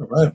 All right.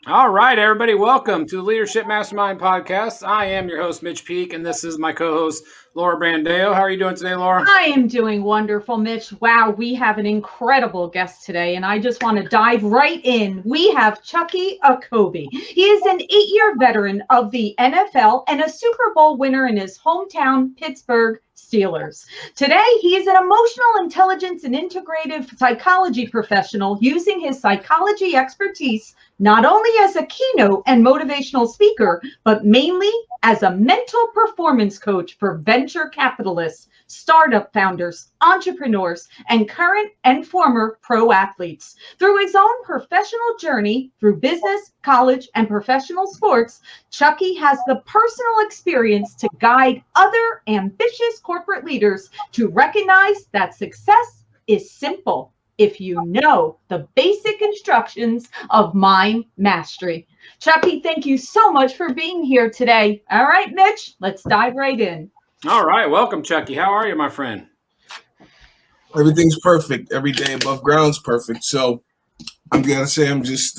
All right, everybody. Welcome to the Leadership Mastermind podcast. I am your host, Mitch Peak, and this is my co-host, Laura Brandeo. How are you doing today, Laura? I am doing wonderful, Mitch. Wow, we have an incredible guest today, and I just want to dive right in. We have Chukky Okobi. He is an 8-year veteran of the NFL and a Super Bowl winner in his hometown, Pittsburgh Steelers. Today, he is an emotional intelligence and integrative psychology professional using his psychology expertise not only as a keynote and motivational speaker, but mainly as a mental performance coach for venture capitalists, startup founders, entrepreneurs, and current and former pro athletes. Through his own professional journey through business, college, and professional sports, Chukky has the personal experience to guide other ambitious corporate leaders to recognize that success is simple if you know the basic instructions of mind mastery. Chukky, thank you so much for being here today. All right, Mitch, let's dive right in. All right. Welcome, Chukky. How are you, my friend? Everything's perfect. Every day above ground's perfect. So I'm going to say I'm just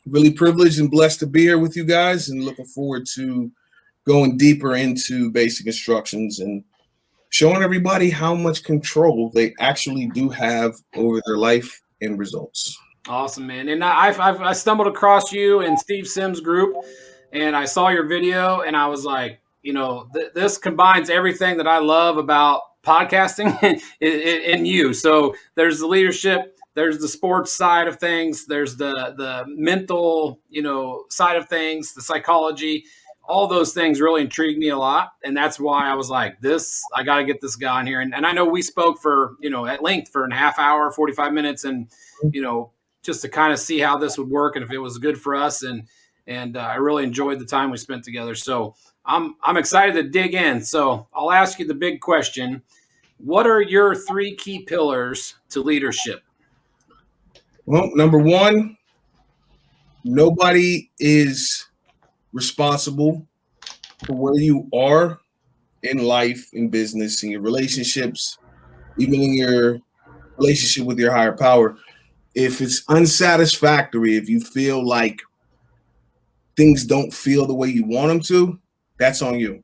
really privileged and blessed to be here with you guys and looking forward to going deeper into basic instructions and showing everybody how much control they actually do have over their life and results. Awesome, man. And I stumbled across you in Steve Sims' group, and I saw your video, and I was like, this combines everything that I love about podcasting in you. So there's the leadership, there's the sports side of things, there's the mental, side of things, the psychology. All those things really intrigued me a lot. And that's why I was like, I got to get this guy on here. And I know we spoke for, at length for a half hour, 45 minutes. And, just to kind of see how this would work and if it was good for us. And I really enjoyed the time we spent together. So I'm excited to dig in. So I'll ask you the big question. What are your 3 key pillars to leadership? Well, number 1, nobody is responsible for where you are in life, in business, in your relationships, even in your relationship with your higher power. If it's unsatisfactory, if you feel like things don't feel the way you want them to, that's on you.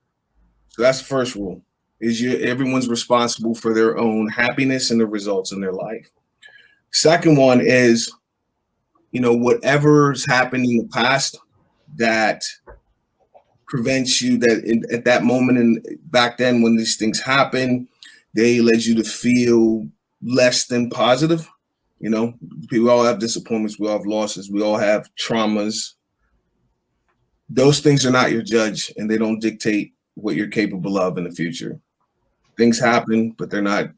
So that's the first rule, is everyone's responsible for their own happiness and the results in their life. Second one is, whatever's happened in the past that prevents you at that moment and back then when these things happen, they led you to feel less than positive. We all have disappointments, we all have losses, we all have traumas. Those things are not your judge, and they don't dictate what you're capable of in the future. Things happen, but they're not.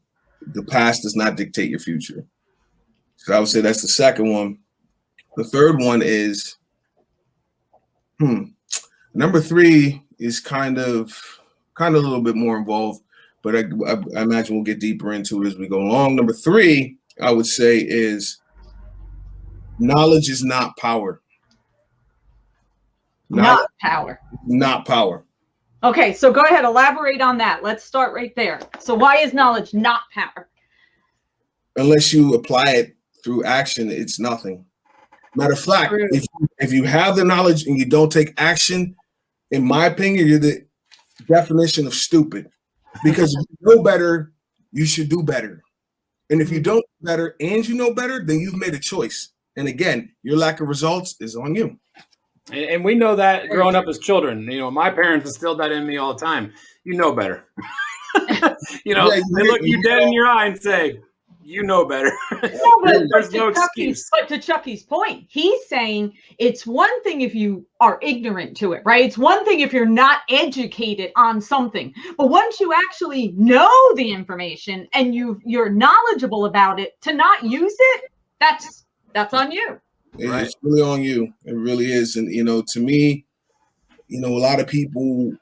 The past does not dictate your future. So I would say that's the second one. The third one is, number 3 is kind of a little bit more involved, but I imagine we'll get deeper into it as we go along. Number 3, I would say, is knowledge is not power. Not power. Not power. Okay, so go ahead, elaborate on that. Let's start right there. So why is knowledge not power? Unless you apply it through action, it's nothing. Matter of fact, if you have the knowledge and you don't take action, in my opinion, you're the definition of stupid. Because if you know better, you should do better. And if you don't know better and you know better, then you've made a choice. And again, your lack of results is on you. And we know that growing up as children. My parents instilled that in me all the time. You know better. They look you dead in your eye and say, you know better. No, but There's no excuse. But to Chukky's point, he's saying it's one thing if you are ignorant to it, right? It's one thing if you're not educated on something. But once you actually know the information and you're knowledgeable about it, to not use it, that's on you. Right. It's really on you. It really is. And, to me, a lot of people,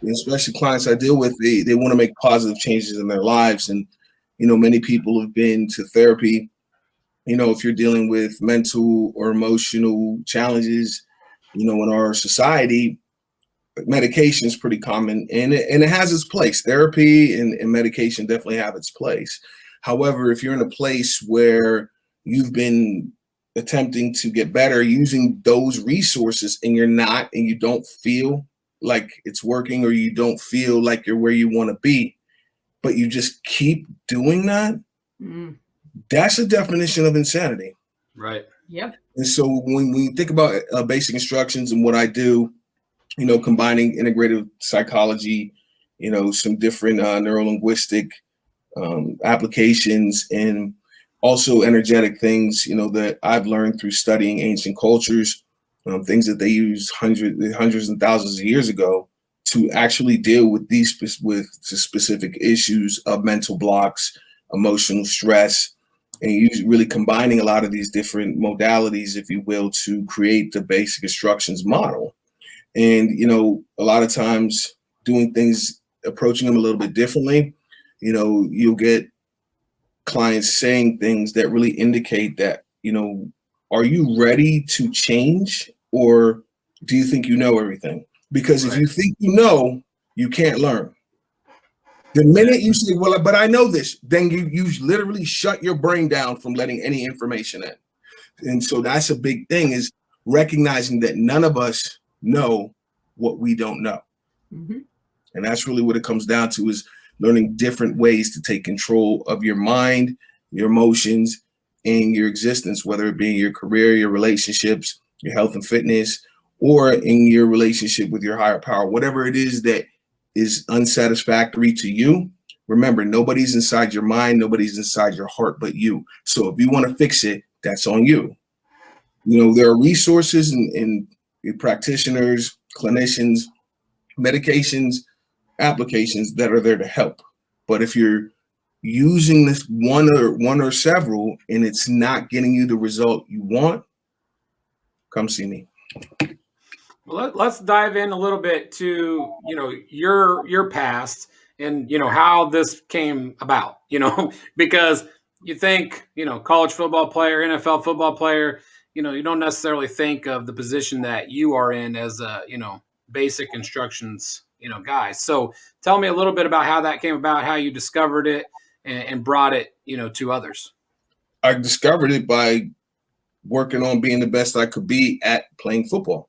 especially clients I deal with, they want to make positive changes in their lives. And, many people have been to therapy. If you're dealing with mental or emotional challenges, in our society, medication is pretty common and it has its place. Therapy and medication definitely have its place. However, if you're in a place where you've been attempting to get better using those resources and you're not, and you don't feel like it's working, or you don't feel like you're where you want to be, but you just keep doing that, that's a definition of insanity. Right. Yep. And so when we think about basic instructions and what I do, combining integrative psychology, some different neuro-linguistic applications, and also energetic things, that I've learned through studying ancient cultures, things that they used hundreds and thousands of years ago to actually deal with specific issues of mental blocks, emotional stress, and really combining a lot of these different modalities, if you will, to create the basic instructions model. And, a lot of times doing things, approaching them a little bit differently, you'll get clients saying things that really indicate that, are you ready to change, or do you think you know everything? Because if you think you know, you can't learn. The minute you say, well, but I know this, then you literally shut your brain down from letting any information in. And so that's a big thing, is recognizing that none of us know what we don't know. Mm-hmm. And that's really what it comes down to, is learning different ways to take control of your mind, your emotions, and your existence, whether it be in your career, your relationships, your health and fitness, or in your relationship with your higher power, whatever it is that is unsatisfactory to you. Remember, nobody's inside your mind, nobody's inside your heart but you. So if you want to fix it, that's on you. There are resources and practitioners, clinicians, medications, applications that are there to help. But if you're using this one or several and it's not getting you the result you want, come see me. Well, let's dive in a little bit to, your past and, how this came about, because you think, college football player, NFL football player, you don't necessarily think of the position that you are in as a, basic instructions, guy. So tell me a little bit about how that came about, how you discovered it and brought it, to others. I discovered it by working on being the best I could be at playing football.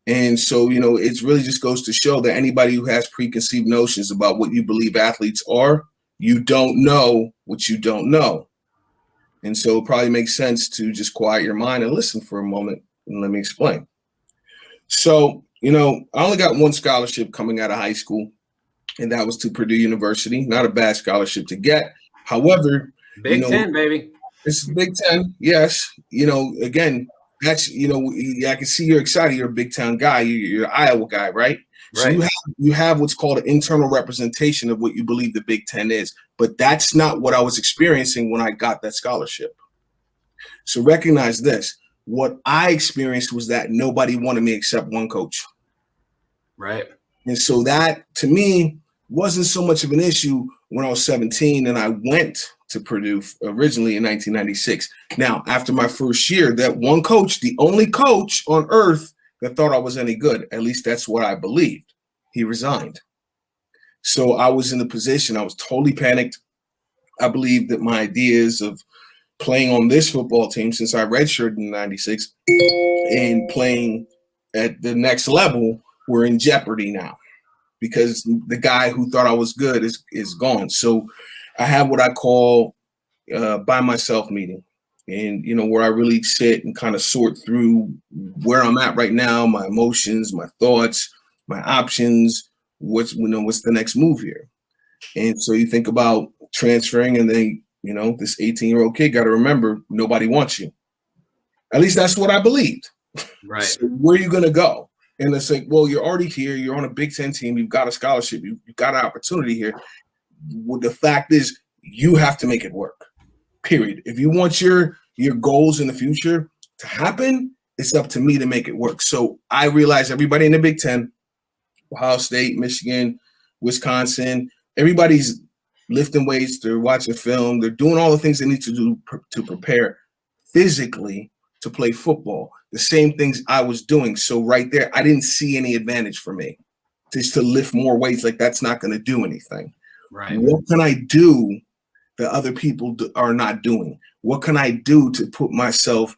And so, it really just goes to show that anybody who has preconceived notions about what you believe athletes are, you don't know what you don't know. And so it probably makes sense to just quiet your mind and listen for a moment and let me explain. So, I only got one scholarship coming out of high school, and that was to Purdue University. Not a bad scholarship to get. However, Big Ten, baby. It's Big Ten, yes. Again, that's, I can see you're excited. You're a Big Ten guy. You're an Iowa guy, right? So you have what's called an internal representation of what you believe the Big Ten is. But that's not what I was experiencing when I got that scholarship. So recognize this. What I experienced was that nobody wanted me except one coach. Right. And so that, to me, wasn't so much of an issue when I was 17 and I went to Purdue originally in 1996. Now, after my first year, that one coach, the only coach on earth that thought I was any good, at least that's what I believed, he resigned. So I was in a position, I was totally panicked. I believed that my ideas of playing on this football team, since I redshirted in 96, and playing at the next level were in jeopardy now, because the guy who thought I was good is gone. So I have what I call by myself meeting, and where I really sit and kind of sort through where I'm at right now, my emotions, my thoughts, my options, what's the next move here. And so you think about transferring, and then this 18-year-old kid, got to remember, nobody wants you. At least that's what I believed. Right. So where are you going to go? And it's like, well, you're already here. You're on a Big Ten team. You've got a scholarship. You've got an opportunity here. Well, the fact is, you have to make it work, period. If you want your goals in the future to happen, it's up to me to make it work. So I realize everybody in the Big Ten, Ohio State, Michigan, Wisconsin, everybody's lifting weights, they're watching film, they're doing all the things they need to do to prepare physically to play football. The same things I was doing. So right there, I didn't see any advantage for me just to lift more weights. Like, that's not going to do anything. Right. What can I do that other people are not doing? What can I do to put myself,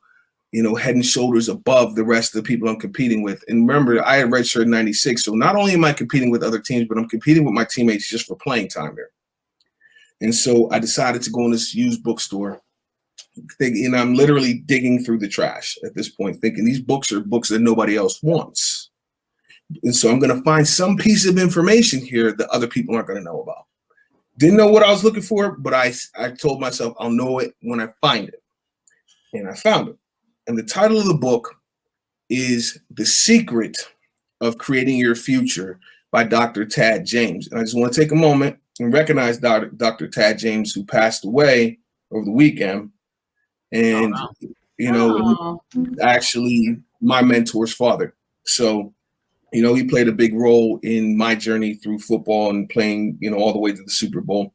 head and shoulders above the rest of the people I'm competing with? And remember, I had redshirted in 96. So not only am I competing with other teams, but I'm competing with my teammates just for playing time here. And so I decided to go in this used bookstore. And I'm literally digging through the trash at this point, thinking these books are books that nobody else wants. And so I'm going to find some piece of information here that other people aren't going to know about. Didn't know what I was looking for, but I told myself I'll know it when I find it. And I found it. And the title of the book is The Secret of Creating Your Future by Dr. Tad James. And I just want to take a moment and recognize Dr. Tad James, who passed away over the weekend. And, actually my mentor's father. So, he played a big role in my journey through football and playing, all the way to the Super Bowl.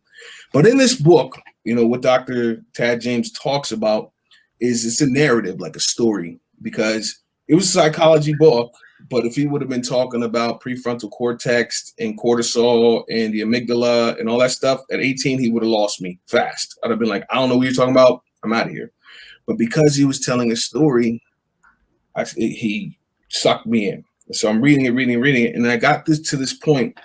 But in this book, what Dr. Tad James talks about is it's a narrative, like a story, because it was a psychology book. But if he would have been talking about prefrontal cortex and cortisol and the amygdala and all that stuff at 18, he would have lost me fast. I'd have been like, I don't know what you're talking about. I'm out of here. But because he was telling a story, he sucked me in. So I'm reading it. And I got to this point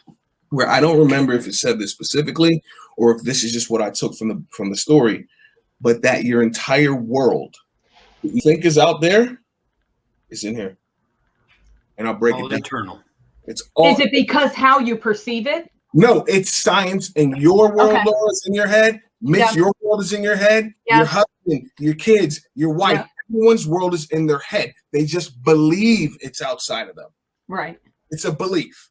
where I don't remember if it said this specifically or if this is just what I took from the story, but that your entire world that you think is out there is in here. And I'll break it down. Internal. It's all. Is it because how you perceive it? No, it's science, and your world is in your head. Mitch, your world is in your head. Your husband, your kids, your wife. Everyone's world is in their head. They just believe it's outside of them. Right. It's a belief.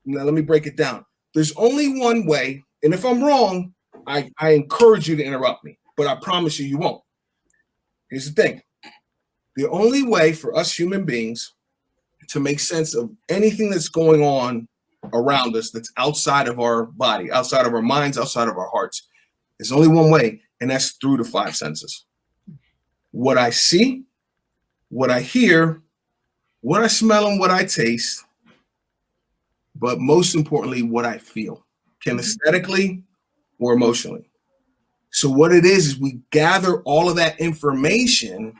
Now, let me break it down. There's only one way, and if I'm wrong, I encourage you to interrupt me, but I promise you won't. Here's the thing. The only way for us human beings to make sense of anything that's going on around us that's outside of our body, outside of our minds, outside of our hearts, there's only one way, and that's through the five senses. What I see, what I hear, what I smell, and what I taste, but most importantly, what I feel, kinesthetically or emotionally. So what it is we gather all of that information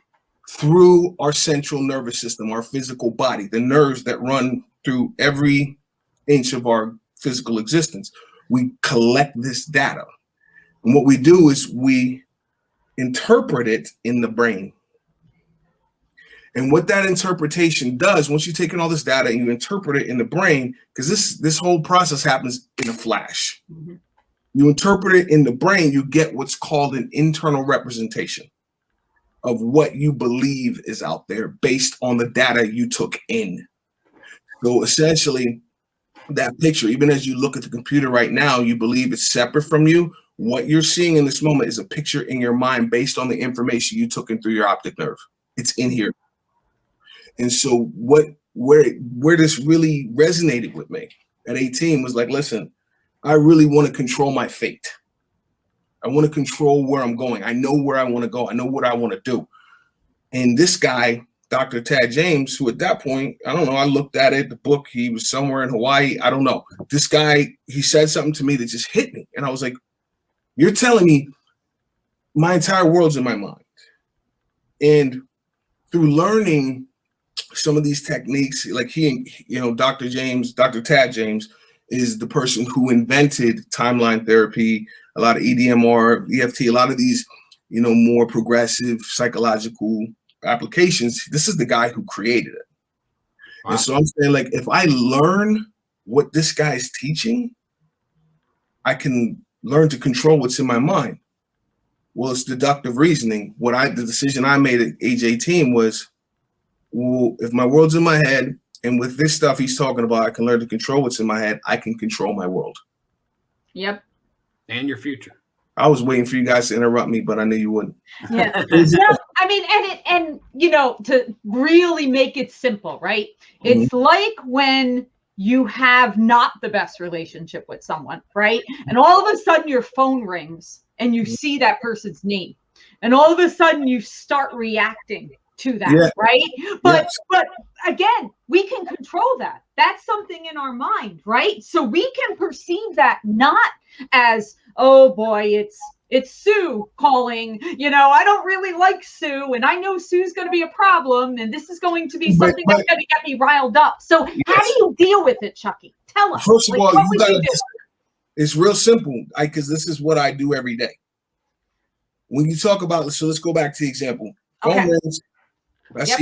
through our central nervous system, our physical body, the nerves that run through every inch of our physical existence. We collect this data. And what we do is we interpret it in the brain. And what that interpretation does, once you've taken all this data and you interpret it in the brain, because this whole process happens in a flash. Mm-hmm. You interpret it in the brain, you get what's called an internal representation of what you believe is out there based on the data you took in. So essentially, that picture, even as you look at the computer right now, you believe it's separate from you. What you're seeing in this moment is a picture in your mind based on the information you took in through your optic nerve. It's in here. And so where this really resonated with me at 18 was like, listen, I really want to control my fate. I want to control where I'm going. I know where I want to go. I know what I want to do. And this guy, Dr. Tad James, who at that point, I don't know, I looked at it, the book, he was somewhere in Hawaii. I don't know. This guy, he said something to me that just hit me. And I was like, you're telling me my entire world's in my mind. And through learning some of these techniques, like Dr. Tad James is the person who invented timeline therapy, a lot of EDMR, EFT, a lot of these, more progressive psychological applications. This is the guy who created it. Wow. And so I'm saying, like, if I learn what this guy's teaching, I can learn to control what's in my mind. Well, it's deductive reasoning. The decision I made at age 18 was, well, if my world's in my head, and with this stuff he's talking about, I can learn to control what's in my head, I can control my world. Yep. And your future. I was waiting for you guys to interrupt me, but I knew you wouldn't. Yeah. No, I mean, to really make it simple, right? Mm-hmm. It's like when you have not the best relationship with someone, right? And all of a sudden your phone rings and you see that person's name. And all of a sudden you start reacting to that, Yeah. right? But Yes. but again, we can control that. That's something in our mind, right? So we can perceive that not as, oh boy, it's Sue calling, I don't really like Sue, and I know Sue's going to be a problem, and this is going to be something that's going to get me riled up. So how do you deal with it, Chukky? Tell us. First of all, what you would gotta you do? it's real simple, because this is what I do every day. When you talk about, so let's go back to the example. Phone Okay. rings. Yep.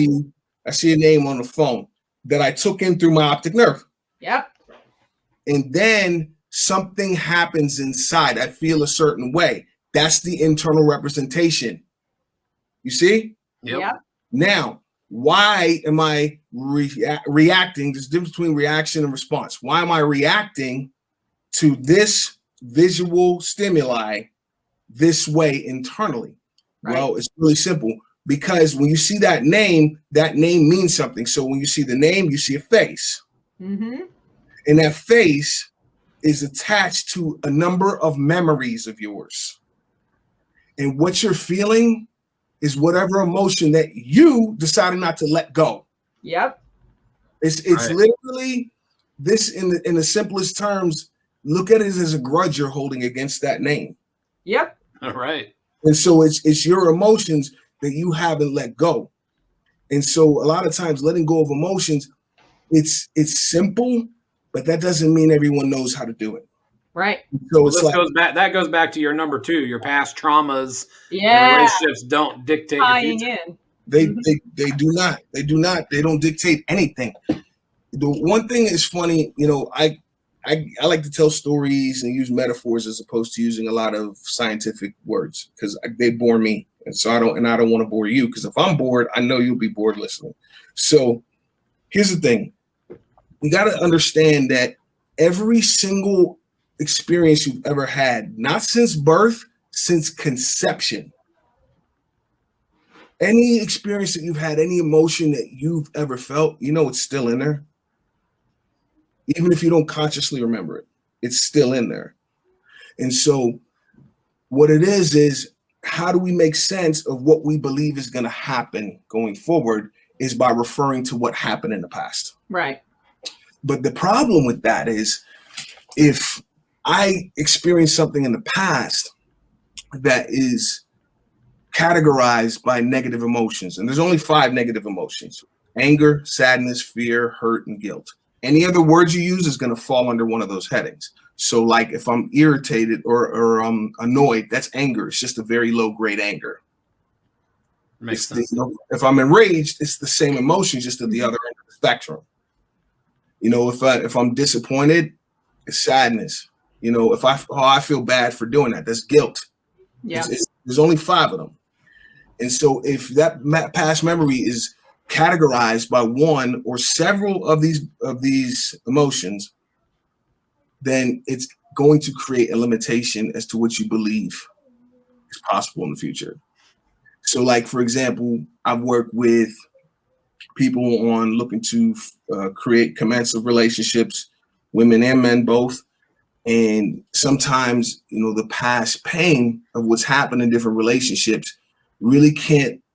I see a name on the phone that I took in through my optic nerve. Yep. And then something happens inside. I feel a certain way. That's the internal representation. You see? Yep. Now, why am I reacting? There's a difference between reaction and response. Why am I reacting to this visual stimuli this way internally? Right. Well, it's really simple, because when you see that name means something. So when you see the name, you see a face. Mm-hmm. And that face is attached to a number of memories of yours. And what you're feeling is whatever emotion that you decided not to let go. Yep. It's Right. literally this, in the simplest terms, look at it as a grudge you're holding against that name. Yep. All right. And so it's your emotions that you haven't let go. And so a lot of times letting go of emotions, it's simple, but that doesn't mean everyone knows how to do it. Right. So Well, it's like, that goes back to your number 2, your past traumas. Yeah. Relationships don't dictate your Tying future. in. they do not. They don't dictate anything. The one thing is funny, I like to tell stories and use metaphors as opposed to using a lot of scientific words, because they bore me. And so I don't want to bore you, because if I'm bored, I know you'll be bored listening. So here's the thing. You got to understand that every single experience you've ever had, not since birth, since conception, any experience that you've had, any emotion that you've ever felt, it's still in there. Even if you don't consciously remember it, it's still in there. And so what it is how do we make sense of what we believe is going to happen going forward is by referring to what happened in the past. Right. But the problem with that is, if I experience something in the past that is categorized by negative emotions, and there's only 5 negative emotions: anger, sadness, fear, hurt, and guilt. Any other words you use is going to fall under one of those headings. So like if I'm irritated or I'm annoyed, that's anger. It's just a very low grade anger. Makes sense. If I'm enraged, it's the same emotion, just at the other end of the spectrum. If I'm disappointed, it's sadness. If I feel bad for doing that, that's guilt. Yeah. There's only 5 of them. And so if that past memory is categorized by one or several of these emotions, then it's going to create a limitation as to what you believe is possible in the future. So like, for example, I've worked with people on looking to create commensurate relationships, women and men both. And sometimes, the past pain of what's happened in different relationships really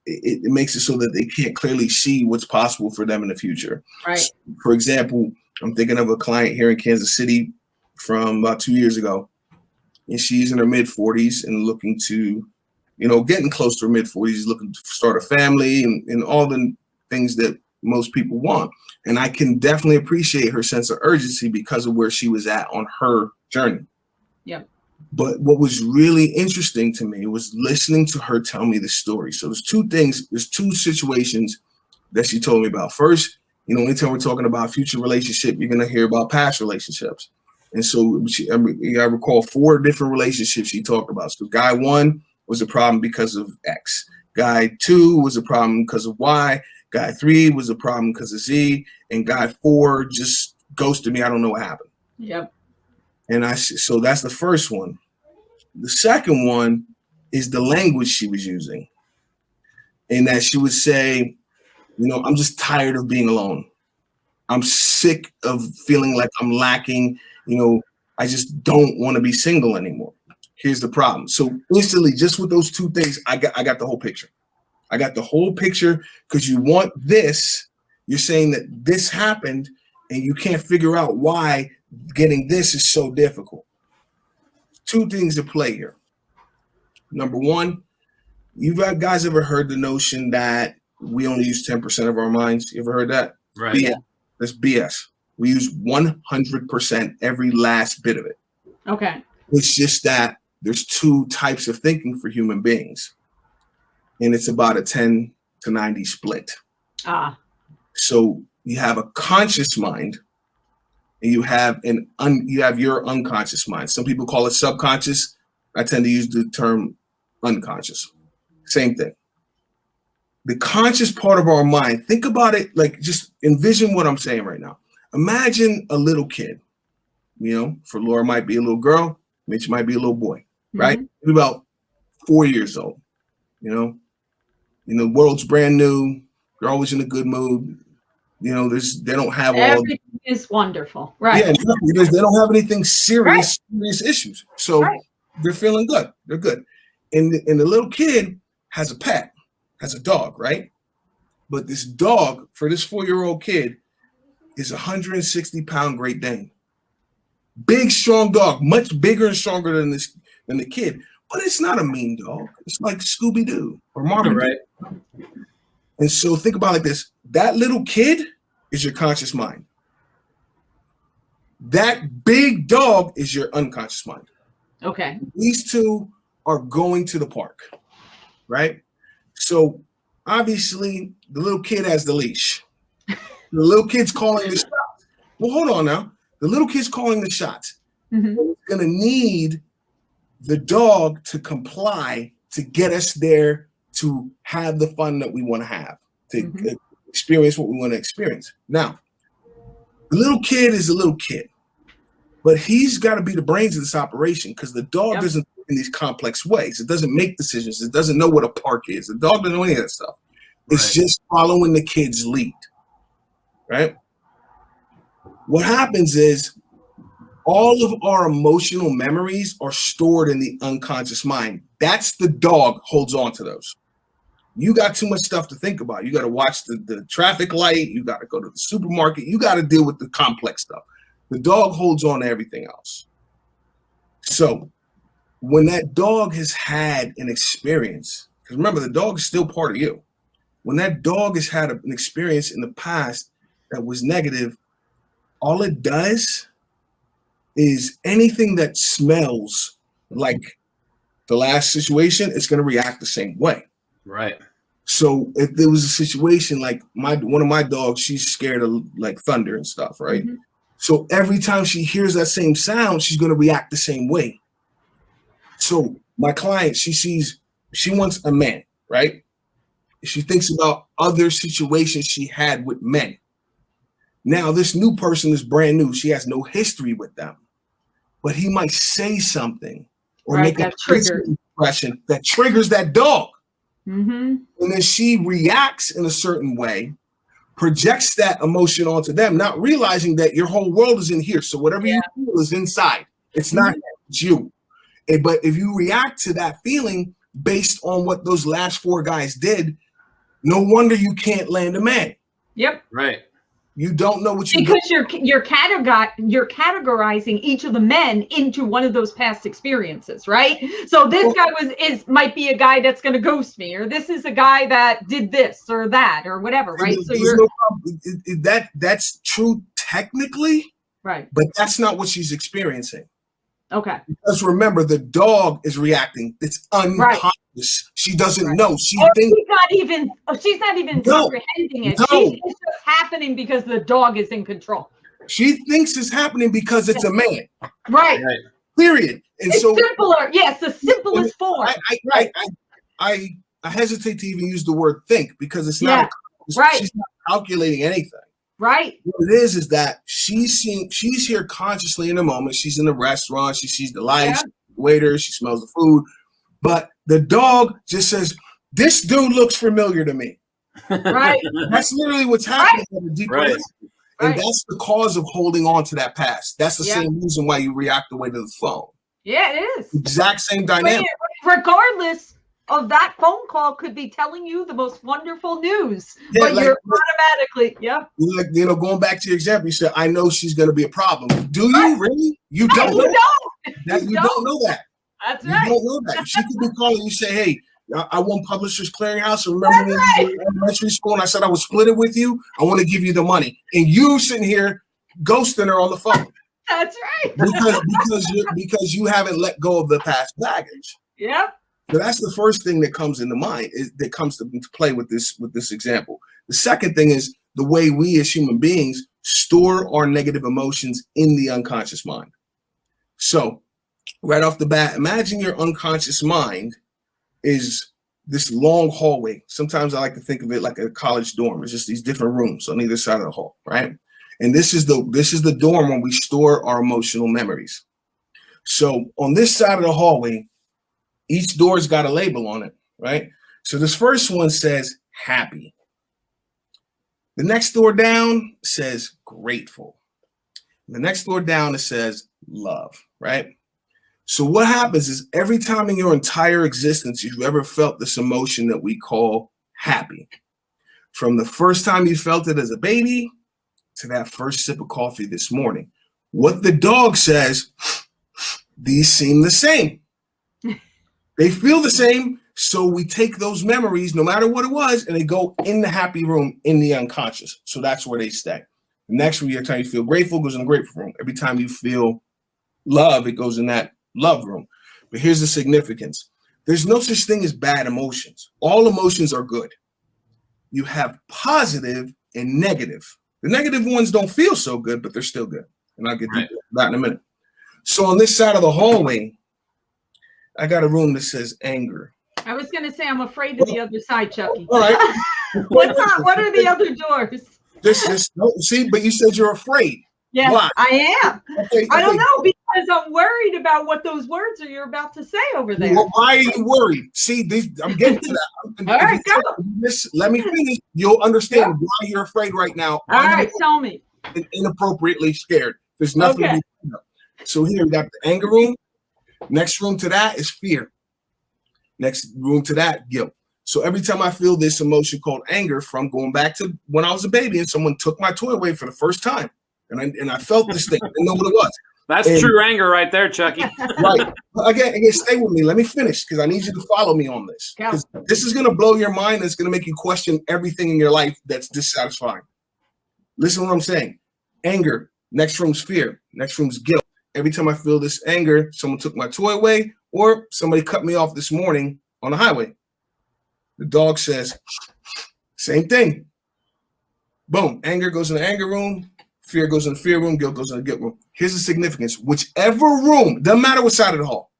it makes it so that they can't clearly see what's possible for them in the future. Right. So, for example, I'm thinking of a client here in Kansas City from about 2 years ago, and she's in her mid 40s and looking to, getting close to her mid 40s, looking to start a family and all the things that most people want. And I can definitely appreciate her sense of urgency because of where she was at on her journey. Yep. But what was really interesting to me was listening to her tell me the story. So there's 2 situations that she told me about. First, anytime we're talking about future relationship, you're going to hear about past relationships. And so I recall 4 different relationships she talked about. So guy 1 was a problem because of X. Guy 2 was a problem because of Y. Guy 3 was a problem because of Z. And guy 4 just ghosted me. I don't know what happened. Yep. And so that's the first one. The second one is the language she was using. And that she would say, I'm just tired of being alone. I'm sick of feeling like I'm lacking. I just don't want to be single anymore. Here's the problem. So instantly, just with those 2 things, I got the whole picture. I got the whole picture because you want this. You're saying that this happened and you can't figure out why getting this is so difficult. Two things at play here. Number one, you guys ever heard the notion that we only use 10% of our minds? You ever heard that? Right. BS. That's BS. We use 100% every last bit of it. Okay. It's just that there's two types of thinking for human beings. And it's about a 10 to 90 split. So you have a conscious mind and you have your unconscious mind. Some people call it subconscious. I tend to use the term unconscious. Same thing. The conscious part of our mind, think about it, like just envision what I'm saying right now. Imagine a little kid, for Laura might be a little girl, Mitch might be a little boy, right? Maybe about 4 years old, the world's brand new. They're always in a good mood. They don't have everything is wonderful, right? Yeah, because they don't have anything serious issues. So they're feeling good. They're good. And the little kid has a pet, has a dog, right? But this dog, for this 4-year-old kid, is 160-pound Great Dane. Big, strong dog, much bigger and stronger than the kid. But it's not a mean dog. It's like Scooby-Doo or Marvin. Right. And so think about it like this. That little kid is your conscious mind. That big dog is your unconscious mind. Okay. These two are going to the park, right? So obviously the little kid has the leash. The little kid's calling the shots. Well, hold on now. The little kid's calling the shots. Mm-hmm. We're going to need the dog to comply to get us there to have the fun that we want to have, to experience what we want to experience. Now, the little kid is a little kid, but he's got to be the brains of this operation because the dog doesn't think in these complex ways. It doesn't make decisions. It doesn't know what a park is. The dog doesn't know any of that stuff. It's just following the kid's lead, right? What happens is all of our emotional memories are stored in the unconscious mind. That's the dog holds on to those. You got too much stuff to think about. You got to watch the traffic light. You got to go to the supermarket. You got to deal with the complex stuff. The dog holds on to everything else. So when that dog has had an experience, because remember, the dog is still part of you. When that dog has had an experience in the past that was negative, all it does is anything that smells like the last situation, it's going to react the same way. Right. So if there was a situation like one of my dogs, she's scared of like thunder and stuff, right? Mm-hmm. So every time she hears that same sound, she's going to react the same way. So my client, she wants a man, right? She thinks about other situations she had with men. Now this new person is brand new. She has no history with them, but he might say something or make a impression that triggers that dog. Mm-hmm. And then she reacts in a certain way, projects that emotion onto them, not realizing that your whole world is in here. So whatever you feel is inside. It's not you. But if you react to that feeling based on what those last 4 guys did, no wonder you can't land a man. Yep. Right. You don't know what you're categorizing each of the men into one of those past experiences, right? So this guy might be a guy that's going to ghost me, or this is a guy that did this or that or whatever, right? So that's true technically, right? But that's not what she's experiencing. Okay. Because remember, the dog is reacting. It's unconscious. Right. She doesn't know. She's not even comprehending it. It's just happening because the dog is in control. She thinks it's happening because it's a man. Right. Period. And it's simpler. Yes, the simplest form. I hesitate to even use the word think because it's not. She's not calculating anything. Right. What it is that she's here consciously in the moment. She's in the restaurant. She sees the lights, the waiter. She smells the food. But the dog just says, "This dude looks familiar to me." Right. That's literally what's happening at a deeper level. And that's the cause of holding on to that past. That's the same reason why you react the way to the phone. Yeah, it is. Exact same dynamic. Regardless of that phone call could be telling you the most wonderful news, Yeah, but like, you're automatically, yep. like, going back to your example, you said, I know she's going to be a problem. Do you really? You No, don't you know don't. that. You don't know that. That's You right. don't know that. She could be calling you, say, hey, I won Publishers Clearinghouse. Remember when you were in elementary school and I said I would split it with you? I want to give you the money. And you sitting here ghosting her on the phone. That's right. because you haven't let go of the past baggage. Yep. So that's the first thing that comes into mind, that comes to play with this example. The second thing is the way we as human beings store our negative emotions in the unconscious mind. So right off the bat, imagine your unconscious mind is this long hallway. Sometimes I like to think of it like a college dorm. It's just these different rooms on either side of the hall, right? And this is the dorm where we store our emotional memories. So on this side of the hallway, each door's got a label on it, right? So this first one says happy. The next door down says grateful. The next door down, it says love, right? So what happens is every time in your entire existence you've ever felt this emotion that we call happy, from the first time you felt it as a baby to that first sip of coffee this morning, what the dog says, these seem the same. They feel the same, so we take those memories, no matter what it was, and they go in the happy room, in the unconscious. So that's where they stay. The next every time you feel grateful, goes in the grateful room. Every time you feel love, it goes in that love room. But here's the significance. There's no such thing as bad emotions. All emotions are good. You have positive and negative. The negative ones don't feel so good, but they're still good. And I'll get to that in a minute. So on this side of the hallway, I got a room that says anger. I was going to say, I'm afraid of the other side, Chukky. All right. What are the other doors? See, but you said you're afraid. Yeah, why? I am. Okay, I don't know, because I'm worried about what those words you're about to say over there. Well, why are you worried? See, I'm getting to that. All right, go. Let me finish. You'll understand why you're afraid right now. All right, tell me. Inappropriately scared. There's nothing to be about. So here we got the anger room. Next room to that is fear. Next room to that, guilt. So every time I feel this emotion called anger, from going back to when I was a baby and someone took my toy away for the first time, and I felt this thing, I didn't know what it was. That's true anger right there, Chukky. Right. Again, stay with me. Let me finish, because I need you to follow me on this. Because this is going to blow your mind. It's going to make you question everything in your life that's dissatisfying. Listen to what I'm saying. Anger. Next room's fear. Next room's guilt. Every time I feel this anger, someone took my toy away, or somebody cut me off this morning on the highway. The dog says, same thing. Boom. Anger goes in the anger room. Fear goes in the fear room. Guilt goes in the guilt room. Here's the significance. Whichever room, doesn't matter what side of the hall,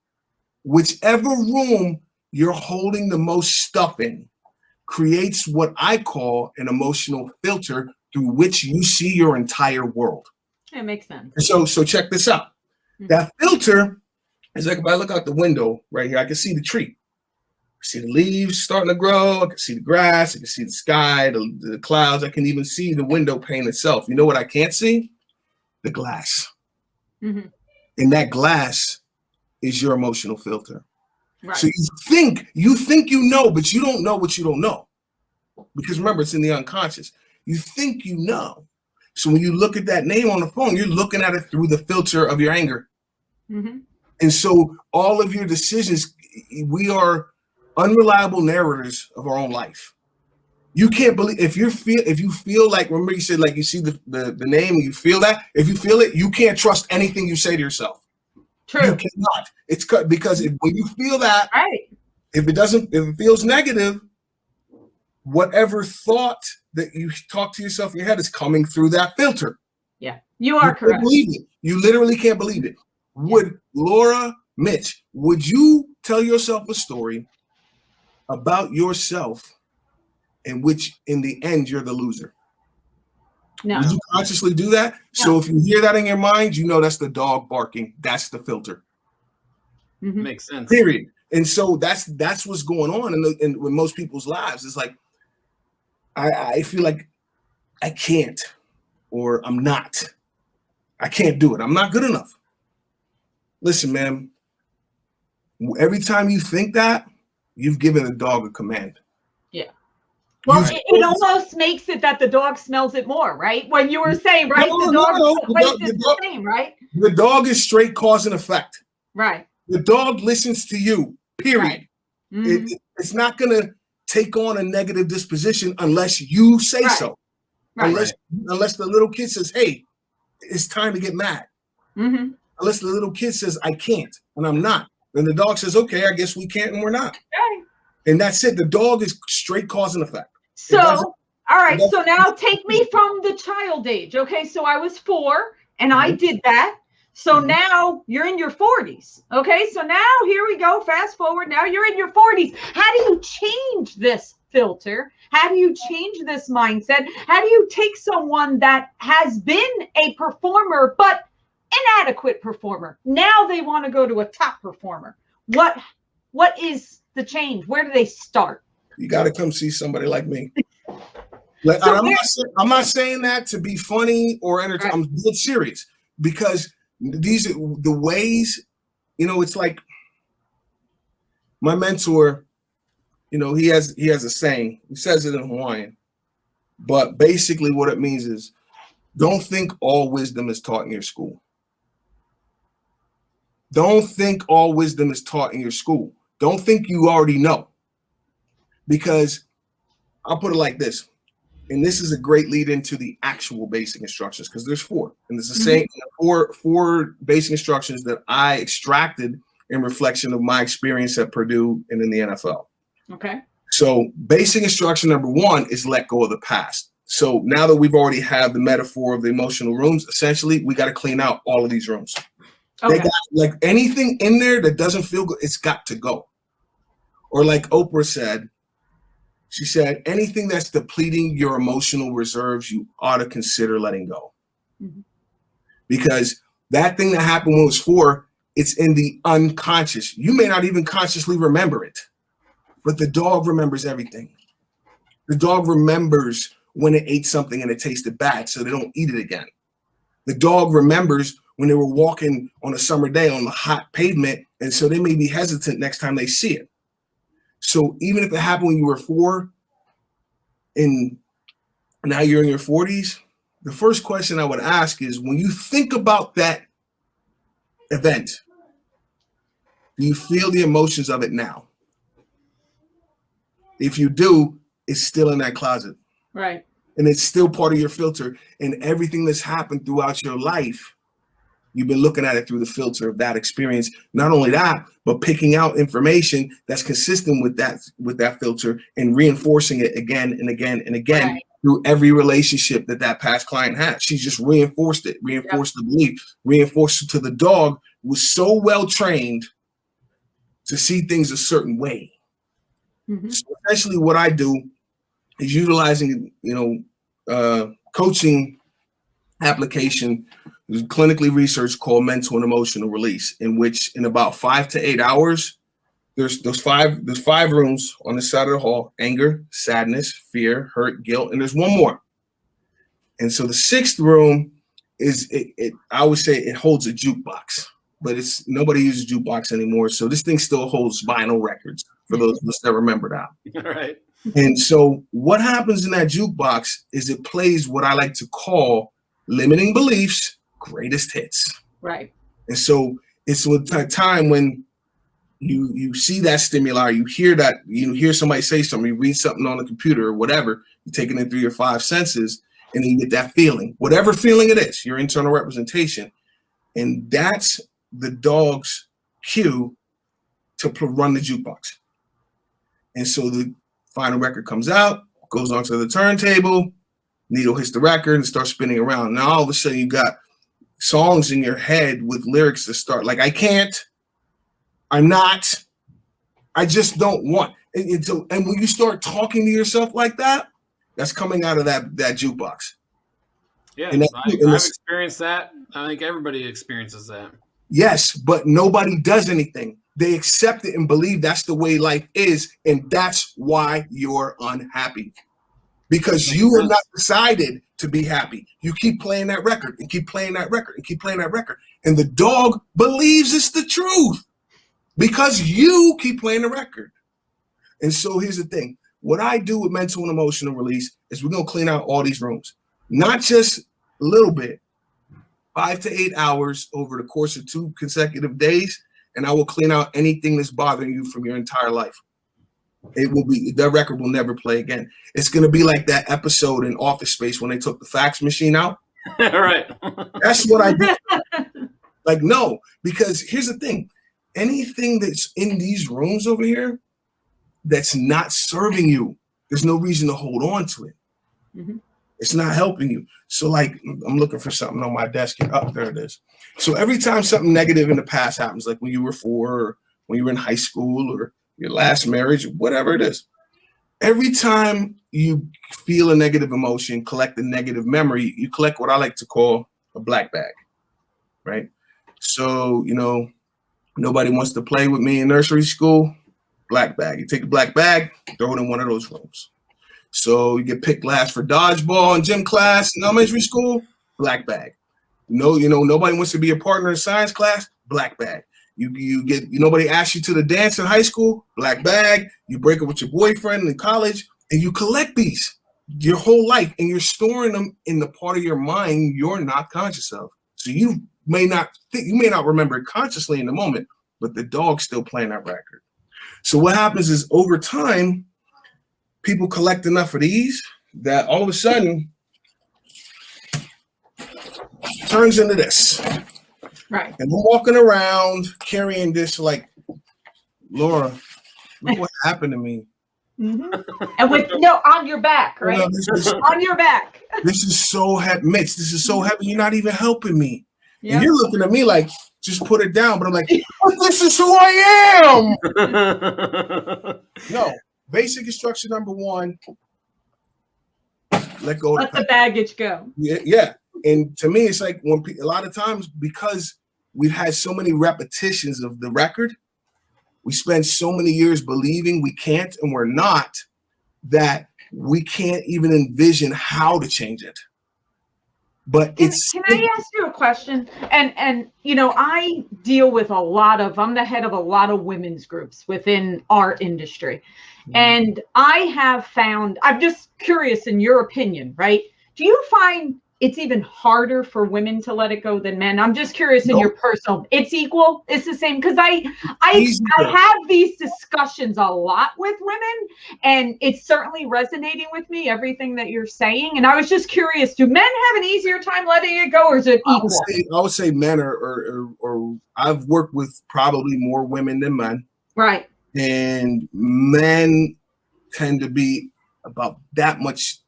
whichever room you're holding the most stuff in creates what I call an emotional filter through which you see your entire world. It makes sense. So check this out. Mm-hmm. That filter is like, if I look out the window right here, I can see the tree. I see the leaves starting to grow. I can see the grass. I can see the sky, the clouds. I can even see the window pane itself. You know what I can't see? The glass. Mm-hmm. And that glass is your emotional filter. Right. So you think you know, but you don't know what you don't know. Because remember, it's in the unconscious. You think you know. So when you look at that name on the phone, you're looking at it through the filter of your anger. Mm-hmm. And so all of your decisions, we are unreliable narrators of our own life. You can't believe if you feel like, remember you said, like, you see the name and you feel that, if you feel it, you can't trust anything you say to yourself. True. You cannot. It's because when you feel that, right, if it feels negative, whatever thought that you talk to yourself in your head is coming through that filter. Yeah, you are correct. Believe it. You literally can't believe it. Would Laura, Mitch, would you tell yourself a story about yourself in which in the end you're the loser? No. Would you consciously do that? No. So if you hear that in your mind, you know that's the dog barking. That's the filter. Mm-hmm. Makes sense. Period. And so that's what's going on in most people's lives. It's like, I feel like I can't, or I'm not. I can't do it. I'm not good enough. Listen, man, every time you think that, you've given the dog a command. Yeah. Well, it almost makes it that the dog smells it more, right? When you were saying, right, the dog is the same, right? The dog is straight cause and effect. Right. The dog listens to you, period. Right. Mm-hmm. It's not going to take on a negative disposition unless you say so. Right. Unless the little kid says, hey, it's time to get mad. Mm-hmm. Unless the little kid says, I can't, and I'm not. Then the dog says, okay, I guess we can't and we're not. Okay. And that's it. The dog is straight cause and effect. So, all right. So now take me from the child age. Okay. So I was 4 and I did that. So now you're in your 40s. Okay. So now here we go. Fast forward. Now you're in your 40s. How do you change this filter? How do you change this mindset? How do you take someone that has been a performer, but inadequate performer? Now they want to go to a top performer. What is the change? Where do they start? You got to come see somebody like me. I'm not saying that to be funny or entertaining. I'm dead serious, because these are the ways, it's like my mentor, he has a saying. He says it in Hawaiian, but basically what it means is, don't think all wisdom is taught in your school. Don't think all wisdom is taught in your school. Don't think you already know. Because I'll put it like this, and this is a great lead into the actual basic instructions, because there's 4, and it's the same four basic instructions that I extracted in reflection of my experience at Purdue and in the NFL. Okay. So basic instruction number 1 is let go of the past. So now that we've already had the metaphor of the emotional rooms, essentially we got to clean out all of these rooms. Okay. They got, like, anything in there that doesn't feel good, it's got to go. Or like Oprah said, she said, anything that's depleting your emotional reserves, you ought to consider letting go. Mm-hmm. Because that thing that happened when it was 4, it's in the unconscious. You may not even consciously remember it, but the dog remembers everything. The dog remembers when it ate something and it tasted bad, so they don't eat it again. The dog remembers when they were walking on a summer day on the hot pavement, and so they may be hesitant next time they see it. So even if it happened when you were 4 and now you're in your 40s, the first question I would ask is, when you think about that event, do you feel the emotions of it now? If you do, it's still in that closet. Right. And it's still part of your filter. And everything that's happened throughout your life, you've been looking at it through the filter of that experience. Not only that, but picking out information that's consistent with that filter and reinforcing it again and again and again, right, through every relationship that past client had. She just reinforced it, reinforced the belief, reinforced it to the dog, was so well trained to see things a certain way. Mm-hmm. So essentially what I do is utilizing, coaching application, clinically researched, called mental and emotional release, in which in about 5 to 8 hours, there's 5 rooms on the side of the hall: anger, sadness, fear, hurt, guilt, and there's one more. And so the 6th room is I would say it holds a jukebox, but nobody uses jukebox anymore. So this thing still holds vinyl records for those of us that remember that. All right. And so what happens in that jukebox is it plays what I like to call limiting beliefs, greatest hits. Right. And so it's a time when you see that stimuli, you hear somebody say something, you read something on the computer or whatever, you're taking it through your 5 senses, and then you get that feeling, whatever feeling it is, your internal representation. And that's the dog's cue to run the jukebox. And so the final record comes out, goes onto the turntable, needle hits the record and starts spinning around. Now all of a sudden you got songs in your head with lyrics that start like, I can't, I'm not, I just don't want. And when you start talking to yourself like that, that's coming out of that jukebox. Yeah, I've experienced that. I think everybody experiences that. Yes, but nobody does anything. They accept it and believe that's the way life is, and that's why you're unhappy. Because you have not decided to be happy. You keep playing that record and keep playing that record and keep playing that record. And the dog believes it's the truth because you keep playing the record. And so here's the thing. What I do with mental and emotional release is we're going to clean out all these rooms, not just a little bit, 5 to 8 hours over the course of 2 consecutive days. And I will clean out anything that's bothering you from your entire life. That record will never play again. It's going to be like that episode in Office Space when they took the fax machine out. Right. That's what I do. Like, no, because here's the thing. Anything that's in these rooms over here that's not serving you, there's no reason to hold on to it. Mm-hmm. It's not helping you. So, like, I'm looking for something on my desk here. Oh, there it is. So every time something negative in the past happens, like when you were 4 or when you were in high school or your last marriage, whatever it is, every time you feel a negative emotion, collect a negative memory, you collect what I like to call a black bag, right? So, nobody wants to play with me in nursery school, black bag. You take a black bag, throw it in one of those rooms. So you get picked last for dodgeball in gym class in elementary school, black bag. Nobody wants to be a partner in science class, black bag. You get nobody asks you to the dance in high school, black bag. You break up with your boyfriend in college, and you collect these your whole life, and you're storing them in the part of your mind you're not conscious of. So you may not remember it consciously in the moment, but the dog's still playing that record. So what happens is over time, people collect enough of these that all of a sudden turns into this. Right. And I'm walking around carrying this like, Laura, look what happened to me. Mm-hmm. And on your back, right? On your back. This is so heavy, Mitch. This is so heavy. You're not even helping me. Yep. And you're looking at me like, just put it down. But I'm like, this is who I am. No. Basic instruction number 1, let go. Let the baggage go. Yeah. And to me, it's like a lot of times, because we've had so many repetitions of the record, we spend so many years believing we can't and we're not, that we can't even envision how to change it. But can I ask you a question? And I deal with I'm the head of a lot of women's groups within our industry. And I have found, I'm just curious in your opinion, right? Do you find it's even harder for women to let it go than men? I'm just curious in your personal, it's equal, it's the same. Because I have these discussions a lot with women, and it's certainly resonating with me, everything that you're saying. And I was just curious, do men have an easier time letting it go, or is it equal? I would say men or I've worked with probably more women than men. Right. And men tend to be about that much.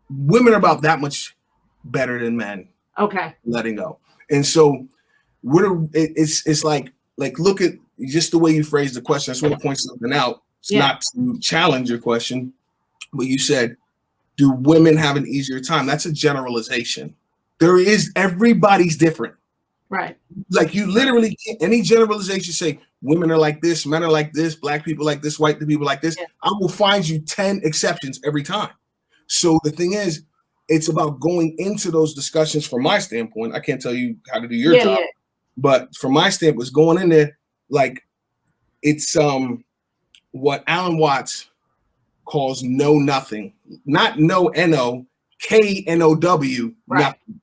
Women are about that much better than men. Okay. Letting go. And so it's like look at just the way you phrased the question. I just want to point something out. It's not to challenge your question, but you said, do women have an easier time? That's a generalization. Everybody's different. Right. Like you literally can't, any generalization say women are like this, men are like this, black people like this, white people like this. Yeah. I will find you 10 exceptions every time. So the thing is, it's about going into those discussions from my standpoint. I can't tell you how to do your job, but from my standpoint, it's going in there like it's what Alan Watts calls know nothing, not no N-O, K-N-O-W, nothing.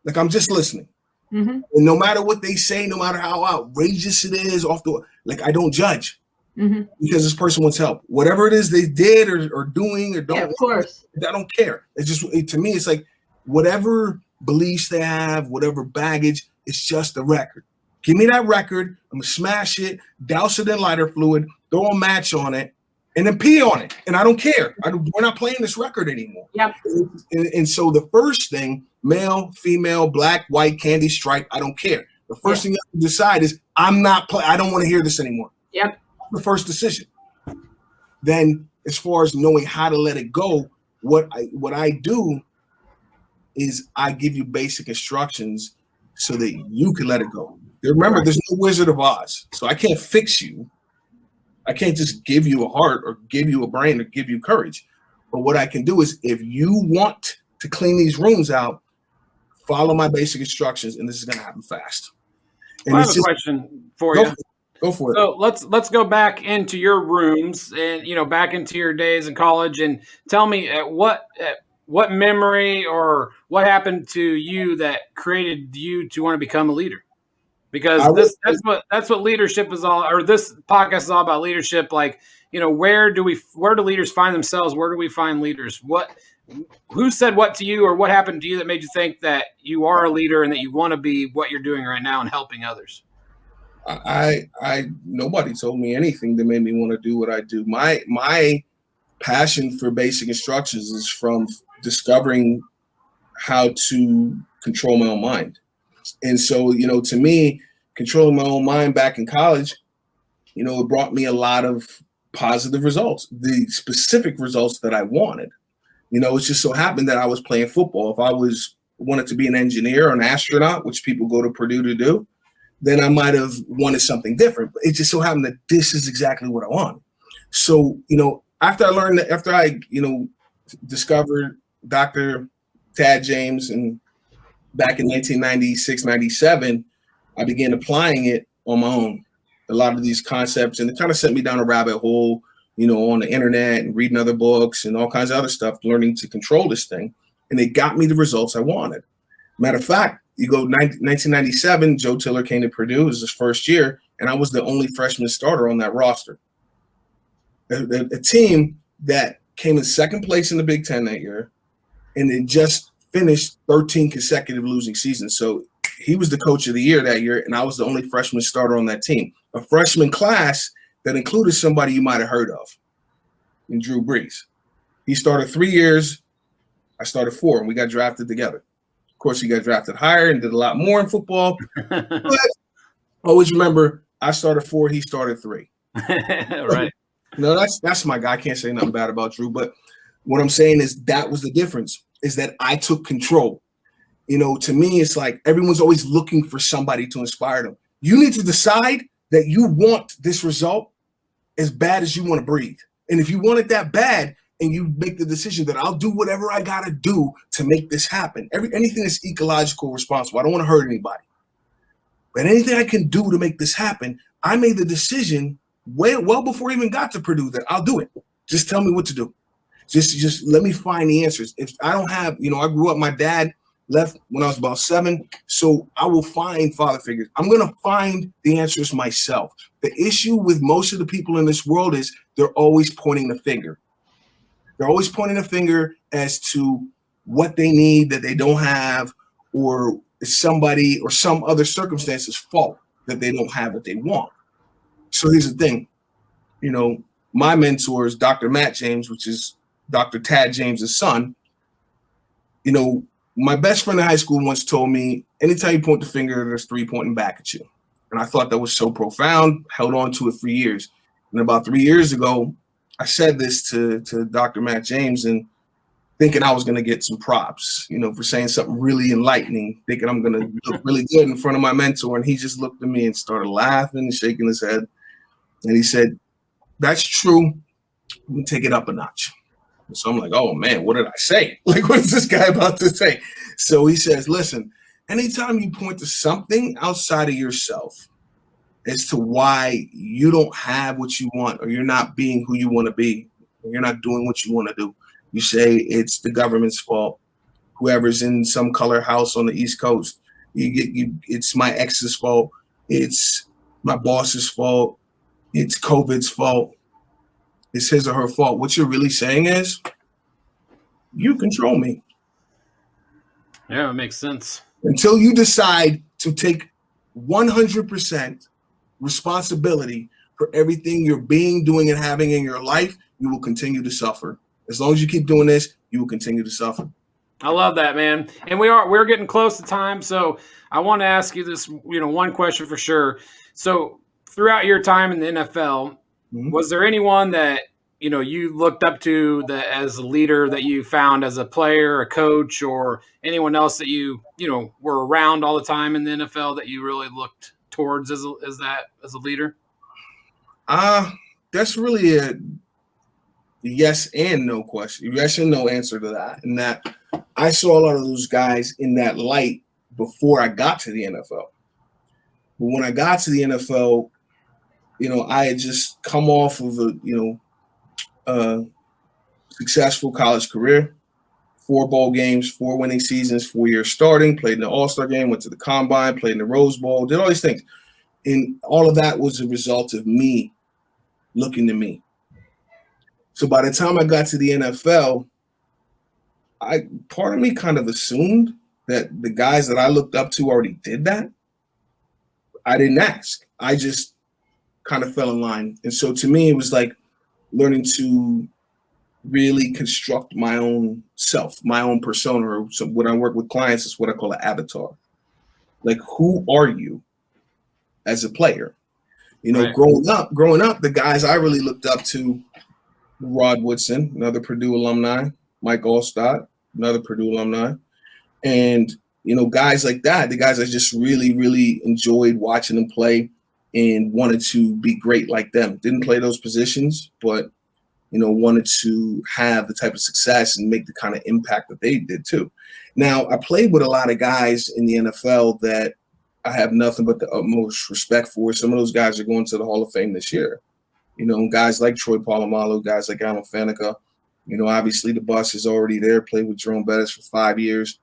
Like I'm just listening. Mm-hmm. And no matter what they say, no matter how outrageous it is, I don't judge. Mm-hmm. Because this person wants help. Whatever it is they did or doing or don't, of course. I don't care. It's just to me, it's like whatever beliefs they have, whatever baggage, it's just a record. Give me that record. I'm gonna smash it, douse it in lighter fluid, throw a match on it, and then pee on it. And I don't care. We're not playing this record anymore. Yep. And so the first thing, male, female, black, white, candy, stripe, I don't care. The first thing you have to decide is I don't want to hear this anymore. Yep. The first decision. Then as far as knowing how to let it go, what I do is I give you basic instructions so that you can let it go. Remember, there's no Wizard of Oz, so I can't fix you. I can't just give you a heart or give you a brain or give you courage. But what I can do is if you want to clean these rooms out, follow my basic instructions, and this is going to happen fast. And I have a question for you. Go for it. So let's go back into your rooms and back into your days in college and tell me what memory or what happened to you that created you to want to become a leader. Because that's what leadership is all, or this podcast is all about leadership. Like, where do leaders find themselves? Where do we find leaders? Who said what to you, or what happened to you that made you think that you are a leader and that you want to be what you're doing right now and helping others? Nobody told me anything that made me want to do what I do. My passion for basic instructions is from discovering how to control my own mind. And so, to me, controlling my own mind back in college, it brought me a lot of positive results, the specific results that I wanted. It just so happened that I was playing football. If I wanted to be an engineer or an astronaut, which people go to Purdue to do, then I might have wanted something different. But it just so happened that this is exactly what I wanted. So, after I discovered Dr. Tad James, and back in 1996, 97, I began applying it on my own, a lot of these concepts, and it kind of sent me down a rabbit hole, on the internet and reading other books and all kinds of other stuff, learning to control this thing. And it got me the results I wanted. Matter of fact, you go 1997, Joe Tiller came to Purdue. It was his first year, and I was the only freshman starter on that roster. A team that came in second place in the Big Ten that year, and it just finished 13 consecutive losing seasons. So he was the coach of the year that year, and I was the only freshman starter on that team. A freshman class that included somebody you might have heard of, in Drew Brees. He started 3 years. I started 4, and we got drafted together. Of course, he got drafted higher and did a lot more in football. But always remember, I started 4, he started 3. Right. That's my guy. I can't say nothing bad about Drew. But what I'm saying is that was the difference, is that I took control. To me, it's like everyone's always looking for somebody to inspire them. You need to decide that you want this result as bad as you want to breathe. And if you want it that bad, and you make the decision that I'll do whatever I got to do to make this happen. Anything that's ecological responsible. I don't want to hurt anybody. But anything I can do to make this happen, I made the decision well before I even got to Purdue that I'll do it. Just tell me what to do. Just let me find the answers. If I don't have, I grew up, my dad left when I was about 7. So I will find father figures. I'm going to find the answers myself. The issue with most of the people in this world is they're always pointing the finger. They're always pointing a finger as to what they need that they don't have, or it's somebody or some other circumstance's fault that they don't have what they want. So here's the thing. My mentor is Dr. Matt James, which is Dr. Tad James's son. My best friend in high school once told me, anytime you point the finger, there's 3 pointing back at you. And I thought that was so profound, held on to it for years. And about 3 years ago, I said this to Dr. Matt James, and thinking I was going to get some props, for saying something really enlightening, thinking I'm going to look really good in front of my mentor. And he just looked at me and started laughing and shaking his head. And he said, "That's true. I'm going to take it up a notch." So I'm like, oh, man, what did I say? Like, what is this guy about to say? So he says, listen, anytime you point to something outside of yourself as to why you don't have what you want, or you're not being who you want to be, or you're not doing what you want to do, you say it's the government's fault. Whoever's in some color house on the East Coast, it's my ex's fault. It's my boss's fault. It's COVID's fault. It's his or her fault. What you're really saying is, you control me. Yeah, it makes sense. Until you decide to take 100% responsibility for everything you're being, doing, and having in your life, you will continue to suffer. As long as you keep doing this, you will continue to suffer. I love that, man. And we're getting close to time, so I want to ask you this, one question for sure. So throughout your time in the NFL, was there anyone that you looked up to as a leader that you found as a player, a coach, or anyone else that you were around all the time in the NFL that you really looked towards as a leader? That's really a yes and no question. Yes and no answer to that. And that I saw a lot of those guys in that light before I got to the NFL. But when I got to the NFL, I had just come off of a successful college career, 4 bowl games, 4 winning seasons, 4 years starting, played in the All-Star game, went to the Combine, played in the Rose Bowl, did all these things. And all of that was a result of me looking to me. So by the time I got to the NFL, part of me kind of assumed that the guys that I looked up to already did that. I didn't ask. I just kind of fell in line. And so to me, it was like learning to really construct my own self, my own persona. So when I work with clients, it's what I call an avatar. Like, who are you as a player? Right. Growing up, the guys I really looked up to, Rod Woodson, another Purdue alumni, Mike Allstott, another Purdue alumni, and guys like that, the guys I just really, really enjoyed watching them play and wanted to be great like them. Didn't play those positions, but wanted to have the type of success and make the kind of impact that they did too. Now, I played with a lot of guys in the NFL that I have nothing but the utmost respect for. Some of those guys are going to the Hall of Fame this year. Guys like Troy Polamalu, guys like Alan Faneca. Obviously the bus is already there, played with Jerome Bettis for 5 years.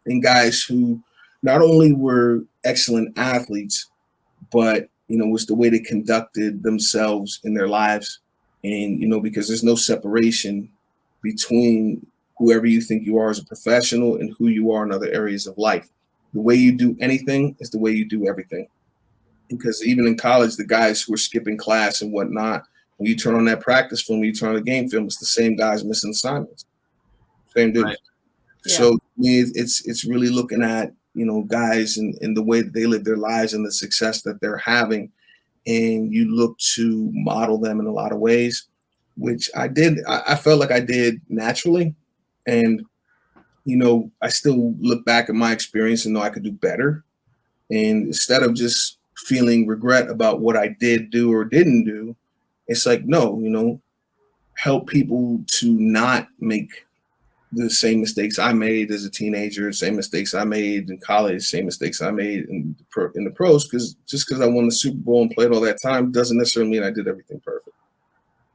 And guys who not only were excellent athletes, but, was the way they conducted themselves in their lives. And, because there's no separation between whoever you think you are as a professional and who you are in other areas of life. The way you do anything is the way you do everything. Because even in college, the guys who are skipping class and whatnot, when you turn on that practice film, you turn on the game film, it's the same guys missing assignments. Same dude. Right. Yeah. So it's really looking at, guys and the way that they live their lives and the success that they're having. And you look to model them in a lot of ways, which I did. I felt like I did naturally. And, I still look back at my experience and know I could do better. And instead of just feeling regret about what I did do or didn't do, it's like, no, help people to not make the same mistakes I made as a teenager, same mistakes I made in college, same mistakes I made in the pros, because just because I won the Super Bowl and played all that time doesn't necessarily mean I did everything perfect.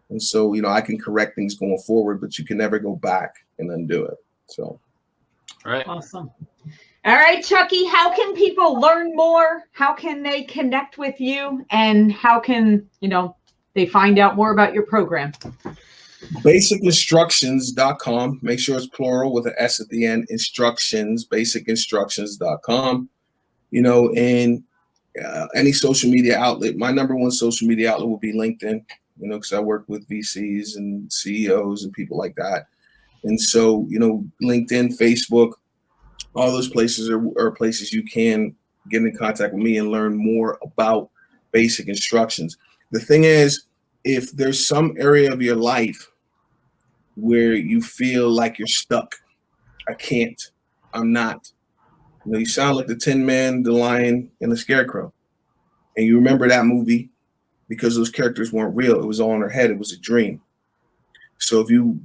And so, I can correct things going forward, but you can never go back and undo it. So. Right. Awesome. All right, Chukky, how can people learn more? How can they connect with you? And how can, they find out more about your program? Basicinstructions.com. Make sure it's plural with an S at the end. Instructions, basicinstructions.com. And any social media outlet. My number one social media outlet will be LinkedIn, because I work with VCs and CEOs and people like that. And so, LinkedIn, Facebook, all those places are places you can get in contact with me and learn more about Basic Instructions. The thing is, if there's some area of your life where you feel like you're stuck, I'm not. You sound like the Tin Man, the Lion, and the Scarecrow. And you remember that movie because those characters weren't real. It was all in their head. It was a dream. So if you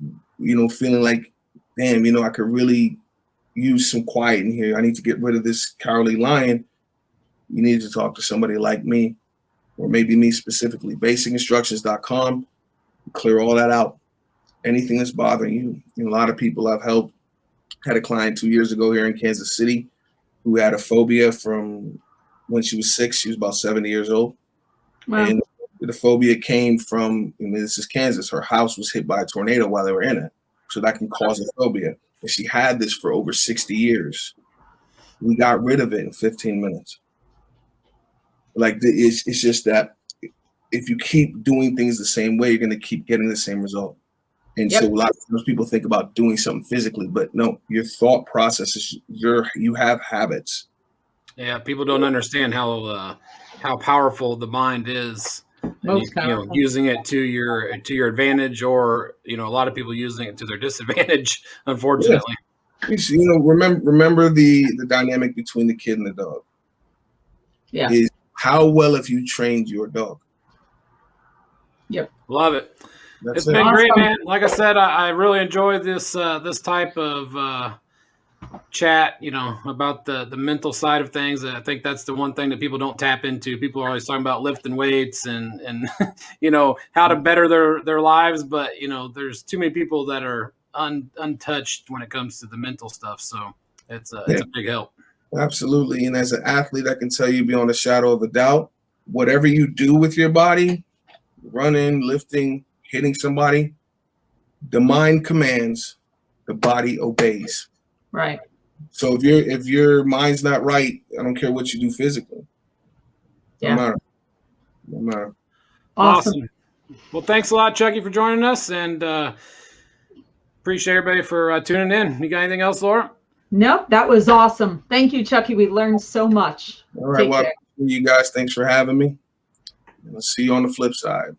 feeling like, damn, I could really use some quiet in here. I need to get rid of this cowardly lion. You need to talk to somebody like me, or maybe me specifically. Basicinstructions.com. Clear all that out. Anything that's bothering you. A lot of people I've helped. Had a client 2 years ago here in Kansas City who had a phobia from when she was 6. She was about 70 years old. Wow. And the phobia came from, this is Kansas. Her house was hit by a tornado while they were in it. So that can cause a phobia. And she had this for over 60 years. We got rid of it in 15 minutes. Like, it's just that if you keep doing things the same way, you're going to keep getting the same result. And so a lot of times people think about doing something physically, but no, your thought process is you have habits. Yeah, people don't understand how powerful the mind is. Most powerful. Using it to your advantage, or a lot of people using it to their disadvantage, unfortunately. Yes. Remember the dynamic between the kid and the dog. Yeah. Is how well have you trained your dog? Yep. Love it. It's been great, man. Like I said, I really enjoyed this type of chat, about the mental side of things. I think that's the one thing that people don't tap into. People are always talking about lifting weights and how to better their lives, but there's too many people that are untouched when it comes to the mental stuff. So it's a big help. Absolutely. And as an athlete, I can tell you beyond a shadow of a doubt, whatever you do with your body, running, lifting, hitting somebody, the mind commands, the body obeys. Right. So if your mind's not right, I don't care what you do physically. No matter. Awesome. Well, thanks a lot, Chukky, for joining us, and appreciate everybody for tuning in. You got anything else, Laura? Nope, that was awesome. Thank you, Chukky. We learned so much. All right, well, you guys, thanks for having me. I'll see you on the flip side.